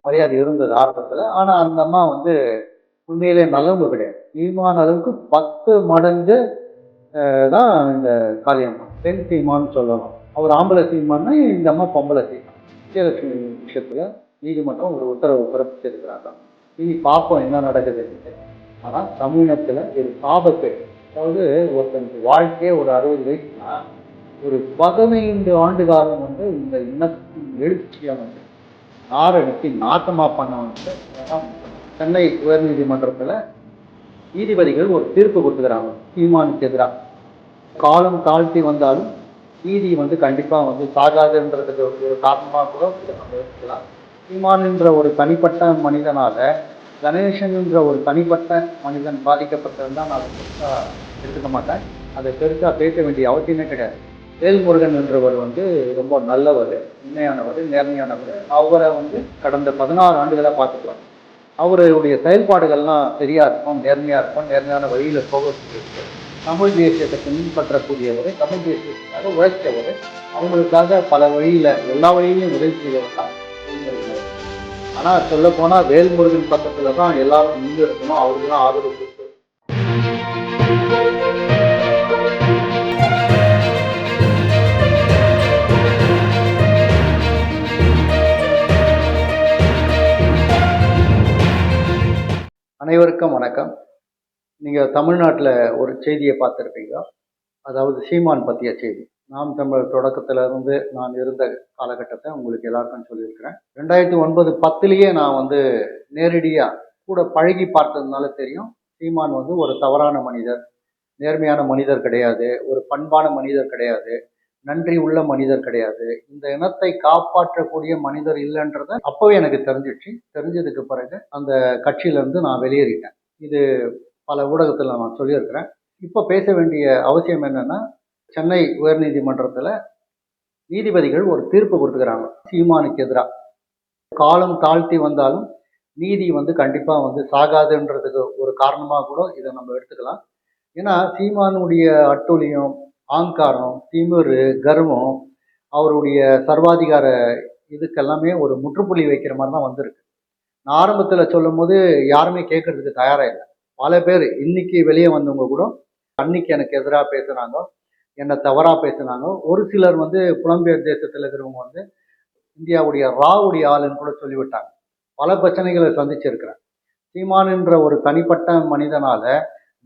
மரியாதை இருந்தது ஆரம்பத்தில். ஆனால் அந்த அம்மா வந்து உண்மையிலே நல்லவங்க கிடையாது. சீமான் அளவுக்கு 10 மடங்கு தான் இந்த காளியம்மா. பெண் சீமான்னு சொல்லணும். அவர் ஆம்பளை சீமான்னா இந்த அம்மா பொம்பளை சீமான். விஜயலட்சுமி விஷயத்தில் நீதிமன்றம் ஒரு உத்தரவு பிறப்பிச்சிருக்கிறாங்க. இனி பார்ப்போம் என்ன நடக்குதுன்னு. ஆனால் தமிழினத்தில் ஒரு சாபக்கேடு. அதாவது ஒருத்தனுக்கு வாழ்க்கையே ஒரு 60 வயசுனா ஒரு 15 ஆண்டு காலம் வந்து இந்த இனத்தின் எழுச்சியை வந்து நாரடிச்சு நாசமா பண்ண வந்து சென்னை உயர்நீதிமன்றத்தில் நீதிபதிகள் ஒரு தீர்ப்பு கொடுத்துக்கிறாங்க சீமானுக்கு எதிராக. காலம் தாழ்த்தி வந்தாலும் நீதி வந்து கண்டிப்பா வந்து சாகாதுன்றதுக்கு ஒரு காரணமாக கூட நம்ம எடுத்துக்கலாம். சீமான் என்ற ஒரு தனிப்பட்ட மனிதனால கணேசன் என்ற ஒரு தனிப்பட்ட மனிதன் பாதிக்கப்பட்டிருந்தா நான் அதை பெருசா எடுத்துக்க மாட்டேன். அதை பெருசா பேச வேண்டிய அவசியமே கிடையாது. வேல்முருகன் என்றவர் வந்து ரொம்ப நல்லவர், உண்மையானவர், நேர்மையானவர். அவரை வந்து கடந்த 16 ஆண்டுகளாக பார்த்துக்கலாம். அவருடைய செயல்பாடுகள்லாம் சரியா இருக்கும், நேர்மையா இருக்கும், நேர்மையான வழியில போகக்கூடியவர், தமிழ் தேசியத்தை பின்பற்றக்கூடியவர், தமிழ் தேசியத்துக்காக உழைச்சவர், அவங்களுக்காக பல வழியில எல்லா வழியிலையும் உதவி செய்தவர் தான். ஆனா சொல்ல போனா வேல்முருகன் பக்கத்துல தான் எல்லாரும் முன் இருக்கணும், அவருக்கு தான் ஆதரவு கொடுத்து. அனைவருக்கும் வணக்கம். நீங்கள் தமிழ்நாட்டில் ஒரு செய்தியை பார்த்துருப்பீங்க. அதாவது சீமான் பற்றிய செய்தி. நாம் தமிழர் தொடக்கத்திலிருந்து நான் இருந்த காலகட்டத்தை உங்களுக்கு எல்லாருக்கும் சொல்லியிருக்கிறேன். 2009, 10லேயே நான் வந்து நேரடியாக கூட பழகி பார்த்ததுனால தெரியும், சீமான் வந்து ஒரு தவறான மனிதர், நேர்மையான மனிதர் கிடையாது, ஒரு பண்பான மனிதர் கிடையாது, நன்றி உள்ள மனிதர் கிடையாது, இந்த இனத்தை காப்பாற்றக்கூடிய மனிதர் இல்லைன்றத அப்பவே எனக்கு தெரிஞ்சிடுச்சு. தெரிஞ்சதுக்கு பிறகு அந்த கட்சியிலேருந்து நான் வெளியேறிட்டேன். இது பல ஊடகத்தில் நான் சொல்லியிருக்கிறேன். இப்போ பேச வேண்டிய அவசியம் என்னன்னா, சென்னை உயர்நீதிமன்றத்தில் நீதிபதிகள் ஒரு தீர்ப்பு கொடுத்துக்கிறாங்க சீமானுக்கு எதிராக. காலம் தாழ்த்தி வந்தாலும் நீதி வந்து கண்டிப்பாக வந்து சாகாதுன்றதுக்கு ஒரு காரணமாக கூட இதை நம்ம எடுத்துக்கலாம். ஏன்னா சீமானுடைய அட்டூழியம், ஆங்காரம், திமிரு, கர்வம், அவருடைய சர்வாதிகார இதுக்கெல்லாமே ஒரு முற்றுப்புள்ளி வைக்கிற மாதிரி தான் வந்திருக்கு. நான் ஆரம்பத்தில் சொல்லும் போது யாருமே கேட்கறதுக்கு தயாராக இல்லை. பல பேர் இன்னைக்கு வெளியே வந்தவங்க கூட அன்னைக்கு எனக்கு எதிராக பேசுனாங்க, என்னை தவறாக பேசுனாங்க. ஒரு சிலர் வந்து புலம்பெயர் தேசத்தில் இருக்கிறவங்க வந்து இந்தியாவுடைய ராவுடைய ஆளுன்னு கூட சொல்லிவிட்டாங்க. பல பிரச்சனைகளை சந்திச்சிருக்கிறேன். சீமான் என்ற ஒரு தனிப்பட்ட மனிதனால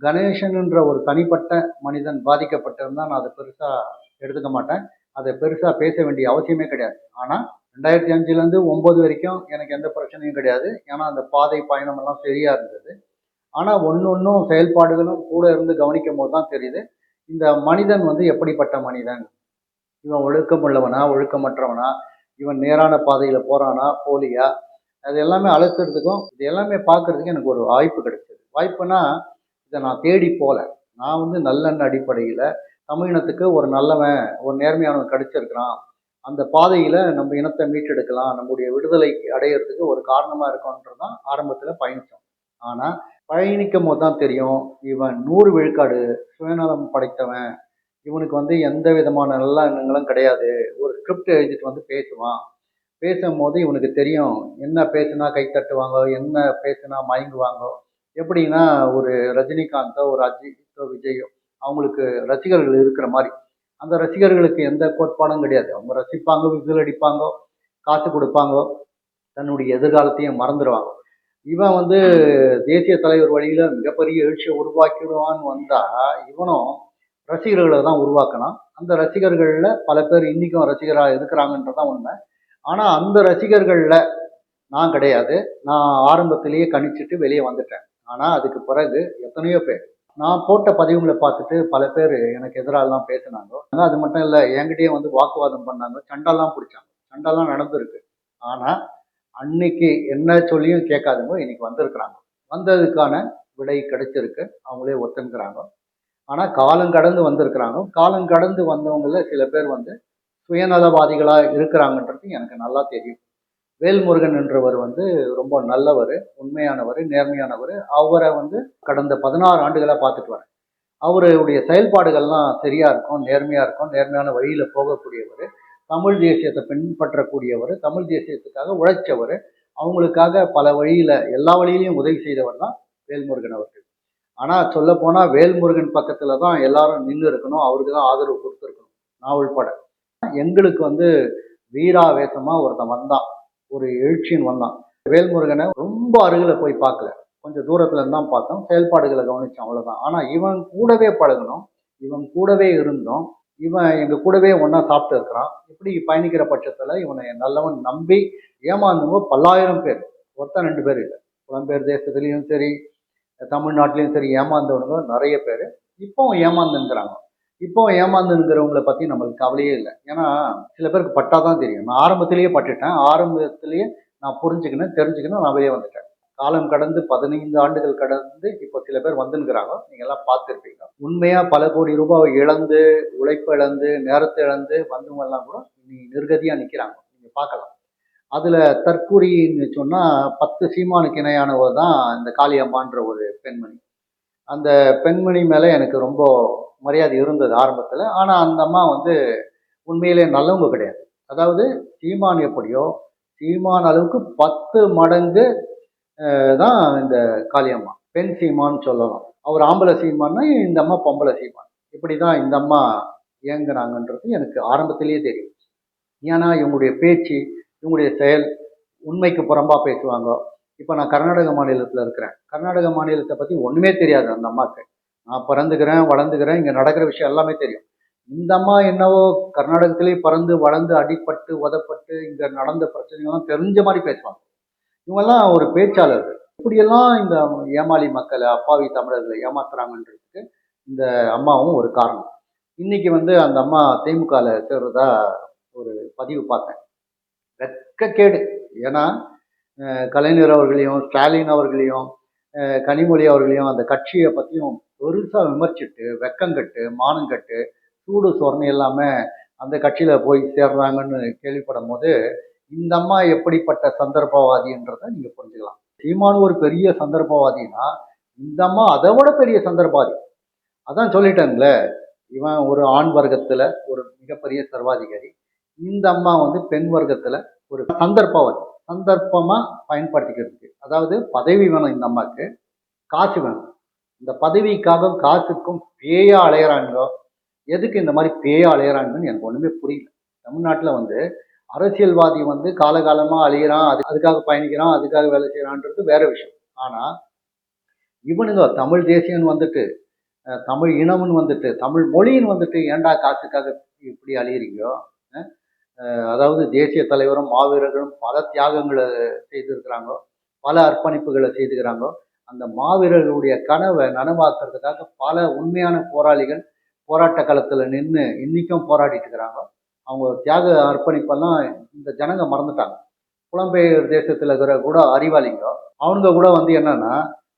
கணேசன் என்ற ஒரு தனிப்பட்ட மனிதன் பாதிக்கப்பட்டிருந்தா நான் அதை பெருசா எடுத்துக்க மாட்டேன். அதை பெருசா பேச வேண்டிய அவசியமே கிடையாது. ஆனா 2005லேருந்து 9 வரைக்கும் எனக்கு எந்த பிரச்சனையும் கிடையாது. ஏன்னா அந்த பாதை பயணம் எல்லாம் சரியா இருந்தது. ஆனா ஒன்னொன்னும் செயல்பாடுகளும் கூட இருந்து கவனிக்கும் போது தான் தெரியுது, இந்த மனிதன் வந்து எப்படிப்பட்ட மனிதன், இவன் ஒழுக்கம் உள்ளவனா, ஒழுக்கமற்றவனா, இவன் நேரான பாதையில போறானா, போலியா, அது எல்லாமே அலசுறதுக்கும் இது எல்லாமே பார்க்கறதுக்கு எனக்கு ஒரு வாய்ப்பு கிடைச்சது. வாய்ப்புனா இதை நான் தேடி போல. நான் வந்து நல்லெண்ண அடிப்படையில் தமிழினத்துக்கு ஒரு நல்லவன், ஒரு நேர்மையானவன் கிடைச்சிருக்கிறான், அந்த பாதையில் நம்ம இனத்தை மீட்டெடுக்கலாம், நம்முடைய விடுதலை அடையிறதுக்கு ஒரு காரணமாக இருக்கோன்றது தான் ஆரம்பத்தில் பயணித்தோம். ஆனால் பயணிக்கும் போது தான் தெரியும், இவன் 100 விழுக்காடு சுயநலம் படைத்தவன், இவனுக்கு வந்து எந்த விதமான நல்ல எண்ணங்களும் கிடையாது. ஒரு ஸ்கிரிப்ட் எழுதிட்டு வந்து பேசுவான். பேசும்போது இவனுக்கு தெரியும் என்ன பேசுனா கை தட்டுவாங்க, என்ன பேசுனா மயங்குவாங்க. எப்படின்னா ஒரு ரஜினிகாந்தோ, ஒரு அஜித்தோ, விஜயோ அவங்களுக்கு ரசிகர்கள் இருக்கிற மாதிரி. அந்த ரசிகர்களுக்கு எந்த கோட்பாடும் கிடையாது. அவங்க ரசிப்பாங்க, விசில் அடிப்பாங்க, காசு கொடுப்பாங்க, தன்னுடைய எதிர்காலத்தையும் மறந்துடுவாங்க. இவன் வந்து தேசிய தலைவர் வழியில மிகப்பெரிய எழுச்சியை உருவாக்கிடுவான்னு வந்தா, இவனும் ரசிகர்களை தான் உருவாக்கினான். அந்த ரசிகர்கள்ல பல பேர் இன்னைக்கும் ரசிகராக இருக்கிறாங்கன்றதான் உண்மை. ஆனா அந்த ரசிகர்கள்ல நான் கிடையாது. நான் ஆரம்பத்திலேயே கணிச்சிட்டு வெளியே வந்துட்டேன். ஆனா அதுக்கு பிறகு எத்தனையோ பேர் நான் போட்ட பதிவுகளை பார்த்துட்டு பல பேர் எனக்கு எதிராலாம் பேசினாங்க. அது மட்டும் இல்லை, என்கிட்டயே வந்து வாக்குவாதம் பண்ணாங்க, சண்டெல்லாம் பிடிச்சாங்க. சண்டெல்லாம் நடந்திருக்கு. ஆனா அன்னைக்கு என்ன சொல்லியும் கேட்காதவங்க இன்னைக்கு வந்திருக்கிறாங்க. வந்ததுக்கான விடை கிடைச்சிருக்கு, அவங்களே ஒத்துக்கிறாங்க. ஆனா காலம் கடந்து வந்திருக்கிறாங்க. காலம் கடந்து வந்தவங்கள சில பேர் வந்து சுயநலவாதிகளா இருக்கிறாங்கன்றது எனக்கு நல்லா தெரியும். வேல்முருகன் என்றவர் வந்து ரொம்ப நல்லவர், உண்மையானவர், நேர்மையானவர். அவரை வந்து கடந்த 16 ஆண்டுகளாக பார்த்துட்டு வரேன். அவருடைய செயல்பாடுகள்லாம் சரியா இருக்கும், நேர்மையா இருக்கும், நேர்மையான வழியில போகக்கூடியவர், தமிழ் தேசியத்தை பின்பற்றக்கூடியவர், தமிழ் தேசியத்துக்காக உழைச்சவர், அவங்களுக்காக பல வழியில் எல்லா வழியிலையும் உதவி செய்தவர் தான் வேல்முருகன் அவர்கள். ஆனால் சொல்லப்போனால் வேல்முருகன் பக்கத்தில் தான் எல்லாரும் நின்று இருக்கணும், அவருக்கு தான் ஆதரவு கொடுத்துருக்கணும். நான் உள்பட எங்களுக்கு வந்து வீராவேசமாக ஒருத்தன் வந்தான், ஒரு எழுச்சின்னு வந்தான். வேல்முருகனை ரொம்ப அருகில் போய் பார்க்கல, கொஞ்சம் தூரத்துல தான் பார்த்தோம், செயல்பாடுகளை கவனிச்சோம், அவ்வளவுதான். ஆனா இவன் கூடவே பழகணும், இவன் கூடவே இருந்தோம், இவன் எங்க கூடவே ஒன்னா சாப்பிட்டு இருக்கிறான். இப்படி பயணிக்கிற பட்சத்துல இவனை நல்லவன் நம்பி ஏமாந்தவங்க பல்லாயிரம் பேர், ஒருத்தன் ரெண்டு பேர் இல்லை. புலம்பெயர் தேசத்துலயும் சரி, தமிழ்நாட்டிலையும் சரி ஏமாந்தவனுங்க நிறைய பேர். இப்பவும் ஏமாந்துங்கிறாங்க. இப்போ ஏமாந்துங்கிறவங்களை பத்தி நம்மளுக்கு கவலையே இல்லை. ஏன்னா சில பேருக்கு பட்டாதான் தெரியும். நான் ஆரம்பத்திலேயே பட்டுட்டேன், ஆரம்பத்திலேயே நான் புரிஞ்சுக்கணும், தெரிஞ்சுக்கணும், நான் வெளியே வந்துட்டேன். காலம் கடந்து 15 ஆண்டுகள் கடந்து இப்போ சில பேர் வந்துங்கிறாங்க, நீங்க எல்லாம் பார்த்துருப்பீங்க. உண்மையா பல கோடி ரூபாய் இழந்து, உழைப்பு இழந்து, நேரத்தை இழந்து வந்தவங்க எல்லாம் கூட நீ நிர்கதியா நிக்கிறாங்க, நீங்க பார்க்கலாம். அதுல தற்கூரின்னு சொன்னா 10 சீமானுக்கு இணையானவர் தான் இந்த காளியம்மான்ற ஒரு பெண்மணி. அந்த பெண்மணி மேல எனக்கு ரொம்ப மரியாதை இருந்தது ஆரம்பத்துல. ஆனா அந்த அம்மா வந்து உண்மையிலே நல்லவங்க கிடையாது. அதாவது சீமான் எப்படியோ, சீமான் அளவுக்கு 10 மடங்கு தான் இந்த காளியம்மா. பெண் சீமான்னு சொல்லலாம். அவர் ஆம்பளை சீமான்னா இந்த அம்மா பொம்பளை சீமான். இப்படிதான் இந்த அம்மா இயங்குனாங்கன்றது எனக்கு ஆரம்பத்திலேயே தெரியும். ஏன்னா இவங்களுடைய பேச்சு, இவங்களுடைய செயல் உண்மைக்கு புறம்பா பேசுவாங்க. இப்போ நான் கர்நாடக மாநிலத்தில் இருக்கிறேன். கர்நாடக மாநிலத்தை பற்றி ஒன்றுமே தெரியாது அந்த அம்மாவுக்கு. நான் பிறந்துக்கிறேன், வளர்ந்துக்கிறேன், இங்கே நடக்கிற விஷயம் எல்லாமே தெரியும். இந்த அம்மா என்னவோ கர்நாடகத்திலே பறந்து வளர்ந்து அடிப்பட்டு உதப்பட்டு இங்கே நடந்த பிரச்சனைகள்லாம் தெரிஞ்ச மாதிரி பேசுவாங்க. இவங்கெல்லாம் ஒரு பேச்சாளர்கள். இப்படியெல்லாம் இந்த ஏமாளி மக்களை, அப்பாவி தமிழர்களை ஏமாத்துறாங்கன்றதுக்கு இந்த அம்மாவும் ஒரு காரணம். இன்னைக்கு வந்து அந்த அம்மா திமுகவில் சேர்றதா ஒரு பதிவு பார்த்தேன். வெட்கக்கேடு. ஏன்னா கலைஞர் அவர்களையும், ஸ்டாலின் அவர்களையும், கனிமொழி அவர்களையும், அந்த கட்சியை பற்றியும் பெருசாக விமர்சிட்டு, வெக்கங்கட்டு, மானங்கட்டு, சூடு சொரணை எல்லாமே அந்த கட்சியில் போய் சேர்றாங்கன்னு கேள்விப்படும் போது இந்த அம்மா எப்படிப்பட்ட சந்தர்ப்பவாதின்றதை நீங்க புரிஞ்சுக்கலாம். சீமான் ஒரு பெரிய சந்தர்ப்பவாதினா இந்த அம்மா அதை விட பெரிய சந்தர்ப்பவாதி. அதான் சொல்லிட்டாங்களே, இவன் ஒரு ஆண் வர்க்கத்துல ஒரு மிகப்பெரிய சர்வாதிகாரி, இந்த அம்மா வந்து பெண் வர்க்கத்துல ஒரு சந்தர்ப்பவாதி. சந்தர்ப்பமா பயன்படுத்திக்கிறதுக்கு, அதாவது பதவி வேணும் இந்த அம்மாக்கு, காசு வேணும். இந்த பதவிக்காக காசுக்கும் பேயா அலையிறாங்களோ, எதுக்கு இந்த மாதிரி பேயா அலையிறாங்கன்னு எனக்கு ஒண்ணுமே புரியல. தமிழ்நாட்டுல வந்து அரசியல்வாதி வந்து காலகாலமா அழியிறான், அதுக்காக பயணிக்கிறான், அதுக்காக வேலை செய்யறான்றது வேற விஷயம். ஆனா இவனுங்க தமிழ் தேசியன்னு வந்துட்டு, தமிழ் இனம்னு வந்துட்டு, தமிழ் மொழின்னு வந்துட்டு ஏன்டா காசுக்காக இப்படி அழியிறீங்கோ? அதாவது தேசிய தலைவரும் மாவீரர்களும் பல தியாகங்களை செய்திருக்கிறாங்க, பல அர்ப்பணிப்புகளை செய்துக்கிறாங்க. அந்த மாவீரர்களுடைய கனவை நனவாக்குறதுக்காக பல உண்மையான போராளிகள் போராட்ட களத்துல நின்று இன்னைக்கும் போராடிட்டு இருக்கிறாங்க. அவங்க தியாக அர்ப்பணிப்பெல்லாம் இந்த ஜனங்க மறந்துட்டாங்க. புலம்பெயர் தேசத்துல இருக்கிற கூட அறிவாளிங்க, அவனுங்க கூட வந்து என்னன்னா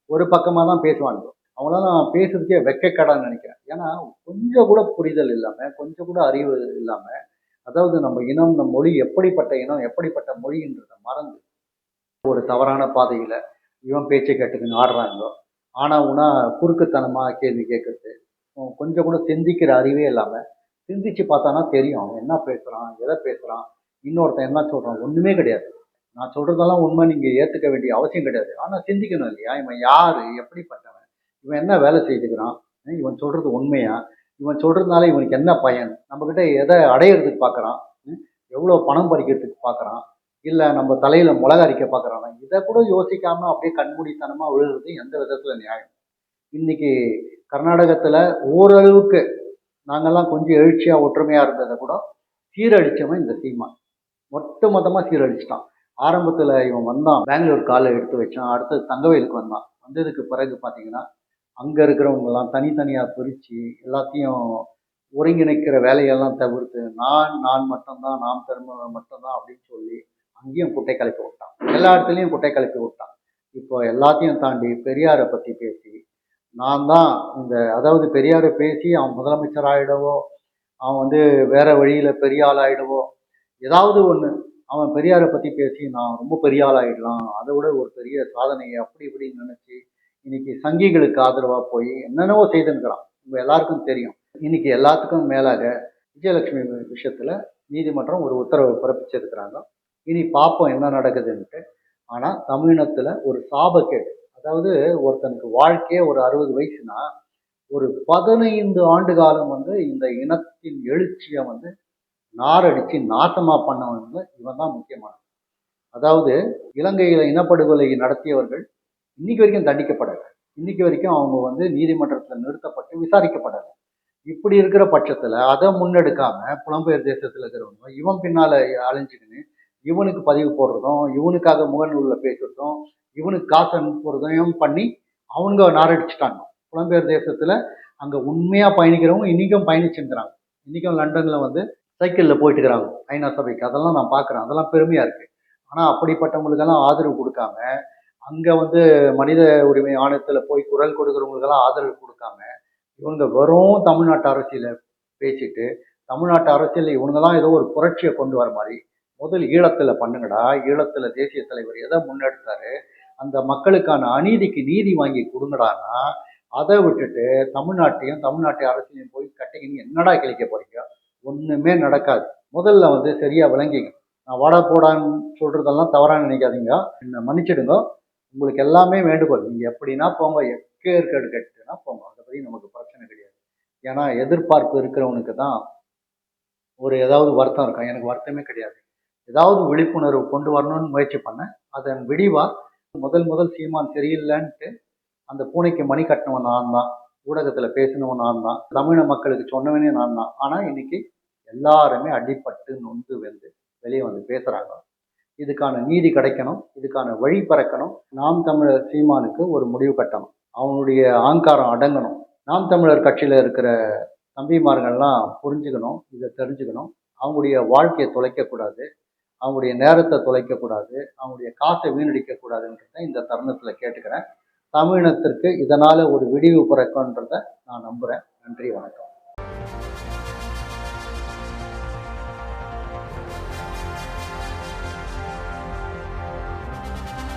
ஒரு பக்கமா தான் பேசுவாங்க. அவங்களாம் பேசுறதுக்கே வெக்கக்கடான்னு நினைக்கிறேன். ஏன்னா கொஞ்சம் கூட புரிதல் இல்லாம, கொஞ்சம் கூட அறிவு இல்லாம, அதாவது நம்ம இனம், நம் மொழி எப்படிப்பட்ட இனம், எப்படிப்பட்ட மொழின்றத மறந்து ஒரு தவறான பாதையில இவன் பேச்சை கேட்டுக்குன்னு ஆடுறாங்க. ஆனா உனா குறுக்குத்தனமா கேள்வி கேட்கறது, கொஞ்சம் கூட சிந்திக்கிற அறிவே இல்லாம, சிந்திச்சு பார்த்தானா தெரியும் அவன் என்ன பேசுறான், எதை பேசுறான், இன்னொருத்தன் என்ன சொல்றான், ஒண்ணுமே கிடையாது. நான் சொல்றதெல்லாம் உண்மை, நீங்க ஏத்துக்க வேண்டிய அவசியம் கிடையாது. ஆனா சிந்திக்கணும் இல்லையா, இவன் யாரு, எப்படிப்பட்டவன், இவன் என்ன வேலை செய்துக்கிறான், இவன் சொல்றது உண்மையா, இவன் சொல்றதுனால இவனுக்கு என்ன பயன், நம்ம கிட்ட எதை அடையிறதுக்கு பாக்குறான், எவ்வளவு பணம் பறிக்கிறதுக்கு பாக்குறான், இல்ல நம்ம தலையில மிளகா அரிக்க பாக்குறானா, இதை கூட யோசிக்காம அப்படியே கண்மூடித்தனமா விழுறது எந்த விதத்துல நியாயம்? இன்னைக்கு கர்நாடகத்துல ஓரளவுக்கு நாங்கெல்லாம் கொஞ்சம் எழுச்சியா ஒற்றுமையா இருந்ததை கூட சீரழிச்சவன் இந்த சீமான். மொத்த மொத்தமா சீரழிச்சிட்டான். ஆரம்பத்துல இவன் வந்தான், பெங்களூர் காலை எடுத்து வச்சான், அடுத்தது தங்கவயலுக்கு வந்தான். வந்ததுக்கு பிறகு பாத்தீங்கன்னா அங்க இருக்கிறவங்க எல்லாம் தனித்தனியா பிரிச்சு எல்லாத்தையும் ஒருங்கிணைக்கிற வேலையெல்லாம் தவிர்த்து நான் மட்டும்தான், நாம் பெருமை மட்டும்தான் அப்படின்னு சொல்லி அங்கேயும் குட்டை கலப்பி விட்டான், எல்லா இடத்துலையும் குட்டை கலப்பி விட்டான். இப்போ எல்லாத்தையும் தாண்டி பெரியாரை பத்தி பேசி, நான் தான் இந்த, அதாவது பெரியாரை பேசி அவன் முதலமைச்சர் ஆயிடவோ, அவன் வந்து வேற வழியில பெரிய ஆள் ஆயிடவோ, ஏதாவது ஒண்ணு அவன் பெரியாரை பத்தி பேசி நான் ரொம்ப பெரிய ஆள் ஆயிடலாம், அதை விட ஒரு பெரிய சாதனையை அப்படி இப்படின்னு நினைச்சு இன்னைக்கு சங்கிகளுக்கு ஆதரவா போய் என்னென்னவோ செய்துங்கிறான். உங்க எல்லாருக்கும் தெரியும். இன்னைக்கு எல்லாத்துக்கும் மேலாக விஜயலட்சுமி விஷயத்துல நீதிமன்றம் ஒரு உத்தரவு பிறப்பிச்சிருக்கிறாங்க. இனி பார்ப்போம் என்ன நடக்குதுன்ட்டு. ஆனால் தமிழினத்தில் ஒரு சாபக்கேடு. அதாவது ஒருத்தனுக்கு வாழ்க்கையே ஒரு 60 வயசுனா ஒரு 15 ஆண்டு காலம் வந்து இந்த இனத்தின் எழுச்சியை வந்து நாரடிச்சு நாசமா பண்ணவன் வந்து இவன் தான் முக்கியமானது. அதாவது இலங்கையில இனப்படுகொலை நடத்தியவர்கள் இன்னைக்கு வரைக்கும் தண்டிக்கப்படலை. இன்னைக்கு வரைக்கும் அவங்க வந்து நீதிமன்றத்தில் நிறுத்தப்பட்டு விசாரிக்கப்படலை. இப்படி இருக்கிற பட்சத்துல அதை முன்னெடுக்காம புலம்பெயர் தேசத்துல இருக்கிறவங்க இவன் பின்னால அலைஞ்சுக்கின்னு இவனுக்கு பதிவு போடுறதும், இவனுக்காக முகநூல்ல பேசுறதும், இவனுக்கு காசு அனுப்புறதையும் பண்ணி அவங்க நாரடிச்சுட்டாங்க. புலம்பெயர் தேசத்துல அங்க உண்மையா பயணிக்கிறவங்க இன்னைக்கும் பயணிச்சுங்கிறாங்க. இன்னைக்கும் லண்டன்ல வந்து சைக்கிள்ல போயிட்டு இருக்கிறாங்க ஐநா சபைக்கு. அதெல்லாம் நான் பாக்குறேன். அதெல்லாம் பெருமையா இருக்கு. ஆனா அப்படிப்பட்டவங்களுக்கெல்லாம் ஆதரவு கொடுக்காம, அங்க வந்து மனித உரிமை ஆணையத்துல போய் குரல் கொடுக்குறவங்களுக்கெல்லாம் ஆதரவு கொடுக்காம, இவங்க வெறும் தமிழ்நாட்டு அரசியல பேசிட்டு, தமிழ்நாட்டு அரசியல் இவங்க தான் ஏதோ ஒரு புரட்சியை கொண்டு வர மாதிரி, முதல் ஈழத்துல பண்ணுங்கடா. ஈழத்துல தேசிய தலைவர் எதை முன்னெடுத்தாரு, அந்த மக்களுக்கான அநீதிக்கு நீதி வாங்கி கொடுங்கடான்னா, அதை விட்டுட்டு தமிழ்நாட்டையும் தமிழ்நாட்டு அரசியலையும் போய் கட்டிக்கின்னு என்னடா கிழிக்க போறீங்க? ஒண்ணுமே நடக்காது. முதல்ல வந்து சரியா விளங்கிங்க. நான் வாடா போடான்னு சொல்றதெல்லாம் தவறா நினைக்காதீங்க. என்னை மன்னிச்சிடுங்க. உங்களுக்கு எல்லாமே வேண்டுகோள். நீங்க எப்படின்னா போங்க, எக்கேற்கேடு கட்டுனா போங்க. அதை பத்தி நமக்கு பிரச்சனை கிடையாது. ஏன்னா எதிர்பார்ப்பு இருக்கிறவனுக்கு தான் ஒரு ஏதாவது வருத்தம் இருக்கும். எனக்கு வருத்தமே கிடையாது. ஏதாவது விழிப்புணர்வு கொண்டு வரணும்னு முயற்சி பண்ணேன். அதன் விடிவா முதல் சீமான் சரியில்லைன்ட்டு அந்த பூனைக்கு மணி கட்டினவன் நான் தான். ஊடகத்துல பேசினவன் நான் தான். தமிழக மக்களுக்கு சொன்னவனே நான் தான். ஆனா இன்னைக்கு எல்லாருமே அடிபட்டு நொந்து வெந்து வெளியே வந்து பேசுறாங்க. இதுக்கான நீதி கிடைக்கணும். இதுக்கான வழி பிறக்கணும். நாம் தமிழர் சீமானுக்கு ஒரு முடிவு கட்டணும். அவனுடைய ஆங்காரம் அடங்கணும். நாம் தமிழர் கட்சியில இருக்கிற தம்பிமார்கள்லாம் புரிஞ்சுக்கணும். இதை தெரிஞ்சுக்கணும். அவங்களுடைய வாழ்க்கையை தொலைக்கக்கூடாது. அவங்களுடைய நேரத்தை தொலைக்கக்கூடாது. அவங்களுடைய காசை வீணடிக்க கூடாதுன்றதை இந்த தருணத்துல கேட்டுக்கிறேன். தமிழினத்திற்கு இதனால ஒரு விடிவு பிறக்கும்ன்றதை நான் நம்புறேன். நன்றி, வணக்கம்.